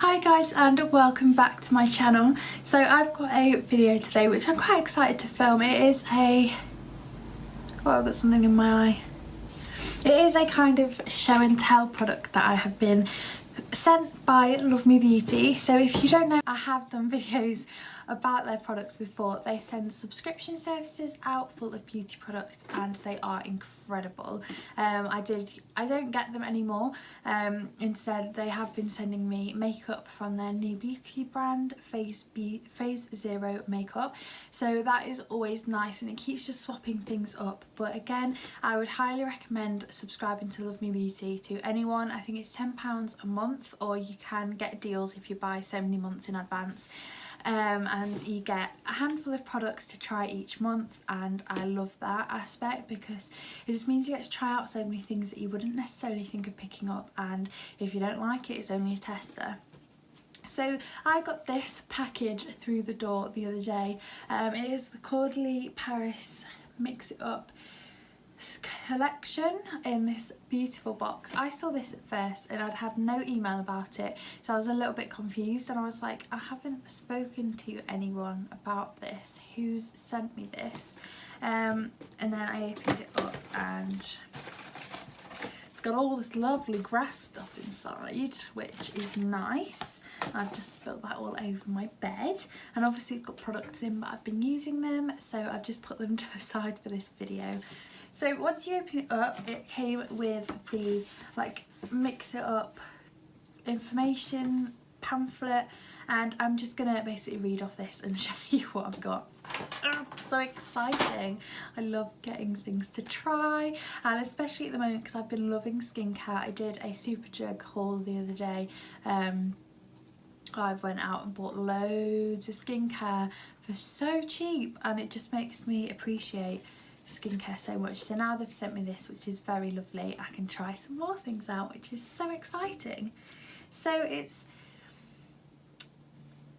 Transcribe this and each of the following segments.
Hi guys and welcome back to my channel. So I've got a video today which I'm quite excited to film. It is a... oh, I've got something in my eye. It is a kind of show and tell product that I have been sent by Love Me Beauty. So if you don't know, I have done videos about their products before. They send subscription services out full of beauty products and they are incredible. I don't get them anymore. Instead they have been sending me makeup from their new beauty brand, Phase Zero Makeup. So that is always nice and it keeps just swapping things up. But again, I would highly recommend subscribing to Love Me Beauty to anyone. I think it's £10 a month, or you can get deals if you buy so many months in advance. And you get a handful of products to try each month, and I love that aspect because it just means you get to try out so many things that you wouldn't necessarily think of picking up, and if you don't like it, it's only a tester. So I got this package through the door the other day. It is the Caudalie Paris Mix It Up collection in this beautiful box. I saw this at first and I'd had no email about it, so I was a little bit confused and I was like, I haven't spoken to anyone about this. Who's sent me this? And then I opened it up and it's got all this lovely grass stuff inside, which is nice. I've just spilled that all over my bed, and obviously it's got products in, but I've been using them, so I've just put them to the side for this video. So once you open it up, it came with the like mix it up information pamphlet, and I'm just gonna basically read off this and show you what I've got. Oh, so exciting. I love getting things to try, and especially at the moment because I've been loving skincare. I did a Superdrug haul the other day. I went out and bought loads of skincare for so cheap, and it just makes me appreciate skincare so much. So now they've sent me this, which is very lovely. I can try some more things out, which is so exciting. So it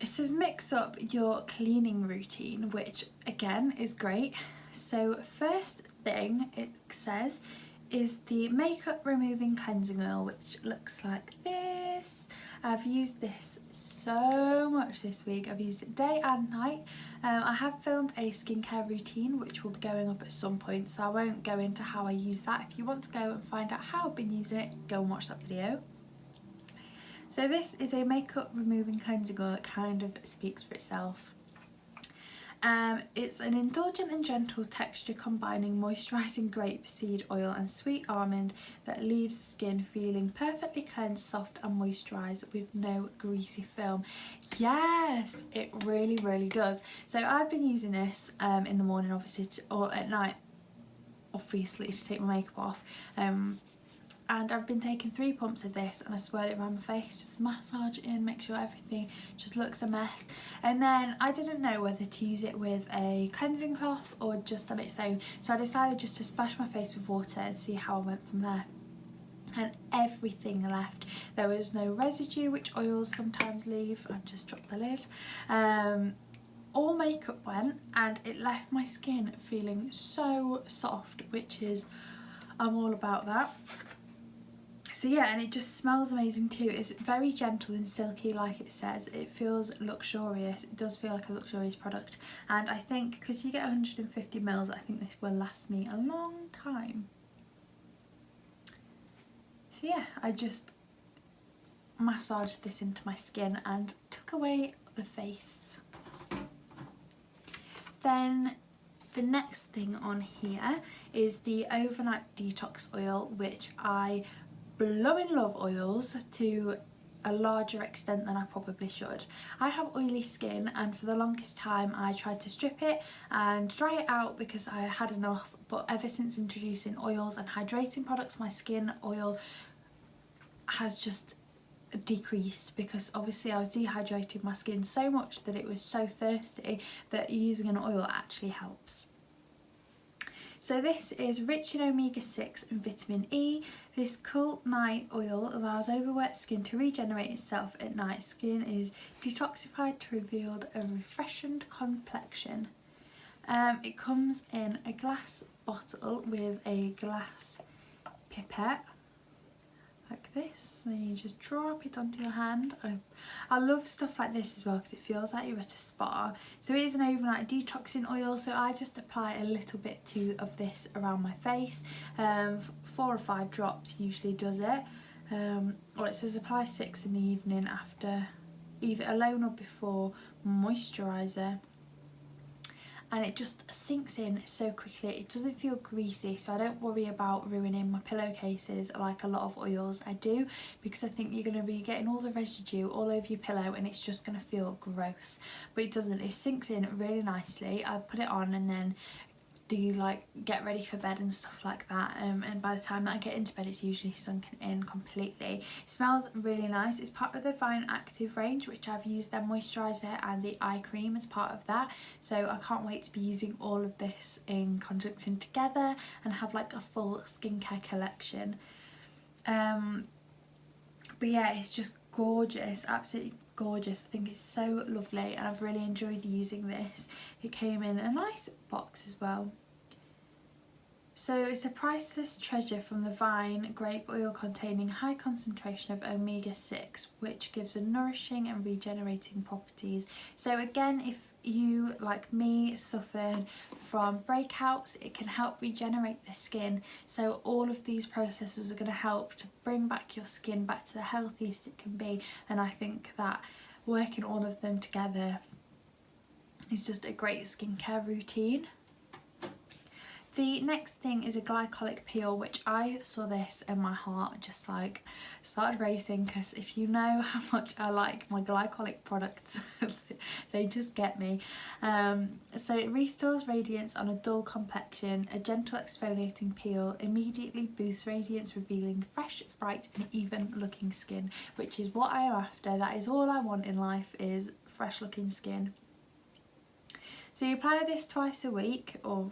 says mix up your cleaning routine, which again is great. So first thing it says is the makeup removing cleansing oil, which looks like this. I've used this so much this week. I've used it day and night. I have filmed a skincare routine which will be going up at some point, so I won't go into how I use that. If you want to go and find out how I've been using it, go and watch that video. So this is a makeup removing cleansing oil. It kind of speaks for itself. It's an indulgent and gentle texture combining moisturising grapeseed oil and sweet almond that leaves skin feeling perfectly cleansed, soft and moisturised with no greasy film. Yes, it really, really does. So I've been using this in the morning, obviously, or at night, obviously, to take my makeup off. And I've been taking 3 pumps of this and I swirl it around my face, just massage it in, make sure everything just looks a mess. And then I didn't know whether to use it with a cleansing cloth or just on its own, so I decided just to splash my face with water and see how I went from there. And everything left. There was no residue, which oils sometimes leave. I've just dropped the lid. All makeup went, and it left my skin feeling so soft, which is, I'm all about that. So yeah, and it just smells amazing too. It's very gentle and silky, like it says. It feels luxurious. It does feel like a luxurious product, and I think because you get 150 mils, I think this will last me a long time. So yeah, I just massaged this into my skin and took away the face. Then the next thing on here is the overnight detox oil, which I blooming love oils to a larger extent than I probably should. I have oily skin, and for the longest time I tried to strip it and dry it out because I had enough, but ever since introducing oils and hydrating products, my skin oil has just decreased, because obviously I was dehydrating my skin so much that it was so thirsty that using an oil actually helps. So this is rich in omega-6 and vitamin E. This cool night oil allows overworked skin to regenerate itself at night. Skin is detoxified to reveal a refreshed complexion. It comes in a glass bottle with a glass pipette. like this, then you just drop it onto your hand. I love stuff like this as well because it feels like you're at a spa. So it is an overnight detoxing oil, so I just apply a little bit too of this around my face. 4 or 5 drops usually does it. Or it says apply 6 in the evening after either alone or before moisturiser. And it just sinks in so quickly. It doesn't feel greasy, so I don't worry about ruining my pillowcases like a lot of oils I do, because I think you're going to be getting all the residue all over your pillow and it's just going to feel gross. But it doesn't, it sinks in really nicely. I put it on and then do like get ready for bed and stuff like that, and by the time that I get into bed it's usually sunken in completely. It smells really nice. It's part of the Fine Active range, which I've used their moisturiser and the eye cream as part of that, so I can't wait to be using all of this in conjunction together and have like a full skincare collection. But yeah, it's just gorgeous, absolutely gorgeous. I think it's so lovely and I've really enjoyed using this. It came in a nice box as well. So it's a priceless treasure from the vine grape oil containing high concentration of omega-6, which gives a nourishing and regenerating properties. So again, if you, like me, suffer from breakouts, it can help regenerate the skin. So all of these processes are going to help to bring back your skin back to the healthiest it can be, and I think that working all of them together is just a great skincare routine. The next thing is a glycolic peel, which I saw this and my heart just like started racing, because if you know how much I like my glycolic products, they just get me. So it restores radiance on a dull complexion. A gentle exfoliating peel immediately boosts radiance, revealing fresh, bright and even looking skin, which is what I am after. That is all I want in life, is fresh looking skin. So you apply this twice a week, or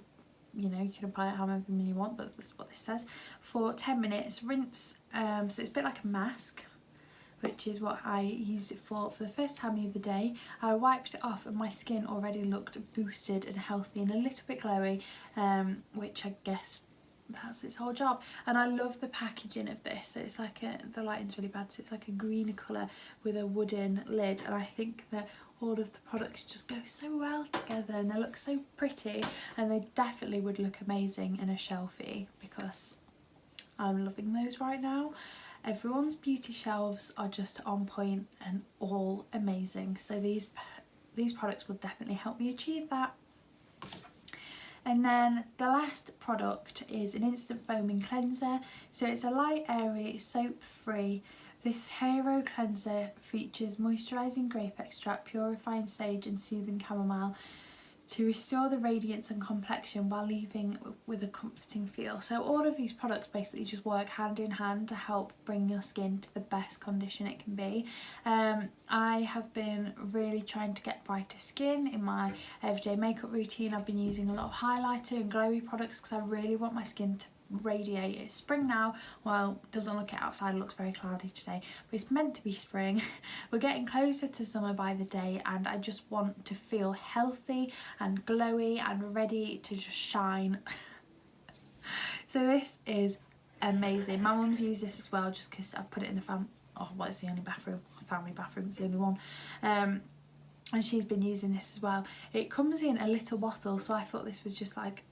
you know, you can apply it however many you want, but that's what this says, for 10 minutes. Rinse, so it's a bit like a mask, which is what I used it for the first time the other day. I wiped it off and my skin already looked boosted and healthy and a little bit glowy, which I guess that's its whole job. And I love the packaging of this. So it's like the lighting's really bad, so it's like a greener colour with a wooden lid, and I think that all of the products just go so well together and they look so pretty, and they definitely would look amazing in a shelfie, because I'm loving those right now. Everyone's beauty shelves are just on point and all amazing, so these products will definitely help me achieve that. And then the last product is an instant foaming cleanser. So it's a light, airy, soap free. This hero cleanser features moisturising grape extract, purifying sage and soothing chamomile to restore the radiance and complexion while leaving with a comforting feel. So all of these products basically just work hand in hand to help bring your skin to the best condition it can be. I have been really trying to get brighter skin in my everyday makeup routine. I've been using a lot of highlighter and glowy products because I really want my skin to radiate. It's spring now. Well, it doesn't look it outside, it looks very cloudy today, but it's meant to be spring. We're getting closer to summer by the day, and I just want to feel healthy and glowy and ready to just shine. So this is amazing. My mum's used this as well, just because I put it in the it's the only bathroom, family bathroom, it's the only one. And she's been using this as well. It comes in a little bottle, so I thought this was just like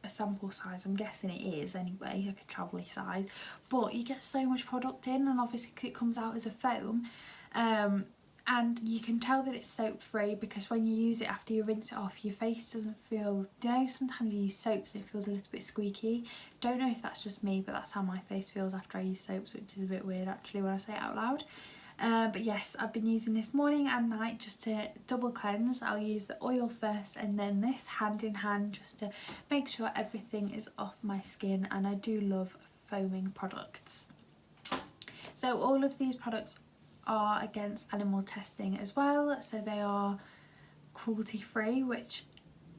a sample size. I'm guessing it is anyway, like a travel-y size, but you get so much product in, and obviously it comes out as a foam, and you can tell that it's soap free, because when you use it after you rinse it off, your face doesn't feel, you know, sometimes you use soaps and it feels a little bit squeaky. Don't know if that's just me, but that's how my face feels after I use soaps, which is a bit weird actually when I say it out loud. But yes, I've been using this morning and night just to double cleanse. I'll use the oil first and then this hand in hand, just to make sure everything is off my skin, and I do love foaming products. So all of these products are against animal testing as well, so they are cruelty free, which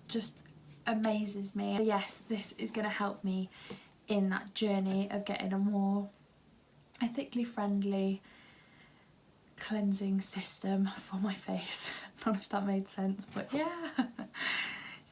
just amazes me. So yes, this is going to help me in that journey of getting a more ethically friendly cleansing system for my face. Not if that made sense, but yeah.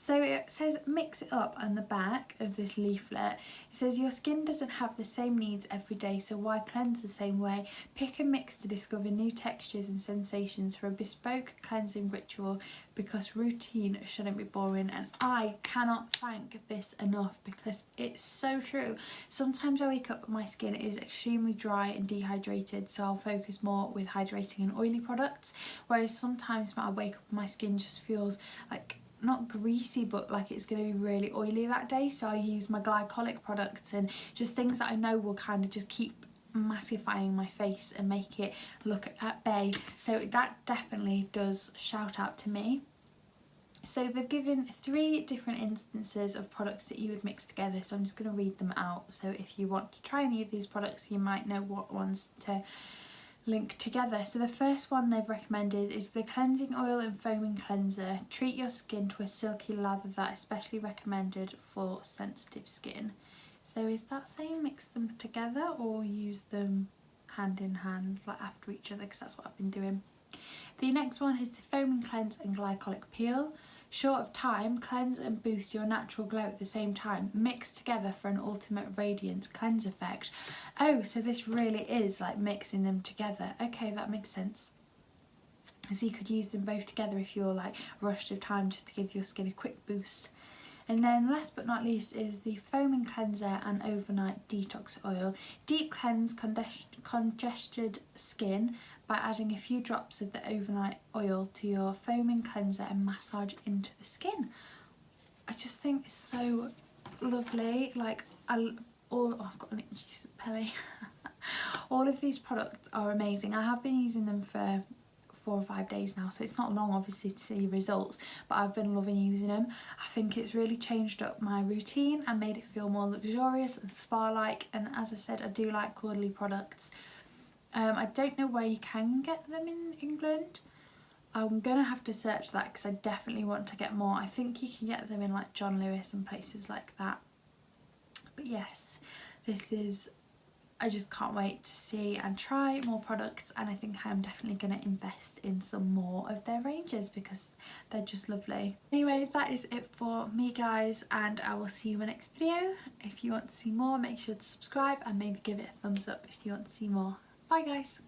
So it says mix it up on the back of this leaflet. It says your skin doesn't have the same needs every day, so why cleanse the same way? Pick and mix to discover new textures and sensations for a bespoke cleansing ritual, because routine shouldn't be boring. And I cannot thank this enough, because it's so true. Sometimes I wake up and my skin is extremely dry and dehydrated, so I'll focus more with hydrating and oily products, whereas sometimes when I wake up my skin just feels like not greasy, but like it's going to be really oily that day, so I use my glycolic products and just things that I know will kind of just keep mattifying my face and make it look at bay. So that definitely does shout out to me. So they've given 3 different instances of products that you would mix together, so I'm just going to read them out, so if you want to try any of these products you might know what ones to link together. So the first one they've recommended is the cleansing oil and foaming cleanser. Treat your skin to a silky lather that is especially recommended for sensitive skin. So is that saying mix them together or use them hand in hand, like after each other, because that's what I've been doing. The next one is the foaming cleanse and glycolic peel. Short of time, cleanse and boost your natural glow at the same time. Mix together for an ultimate radiance cleanse effect. Oh, so this really is like mixing them together. Okay, that makes sense. So you could use them both together if you're like rushed of time, just to give your skin a quick boost. And then last but not least is the foaming cleanser and overnight detox oil. Deep cleanse congested skin by adding a few drops of the overnight oil to your foaming cleanser and massage into the skin. I just think it's so lovely. Like I've got an itchy belly. All of these products are amazing. I have been using them for 4 or 5 days now, so it's not long obviously to see results, but I've been loving using them. I think it's really changed up my routine and made it feel more luxurious and spa-like, and as I said, I do like Caudalie products. I don't know where you can get them in England. I'm gonna have to search that because I definitely want to get more. I think you can get them in like John Lewis and places like that. But yes, I just can't wait to see and try more products, and I think I'm definitely going to invest in some more of their ranges because they're just lovely. Anyway, that is it for me guys, and I will see you in my next video. If you want to see more, make sure to subscribe and maybe give it a thumbs up if you want to see more. Bye guys!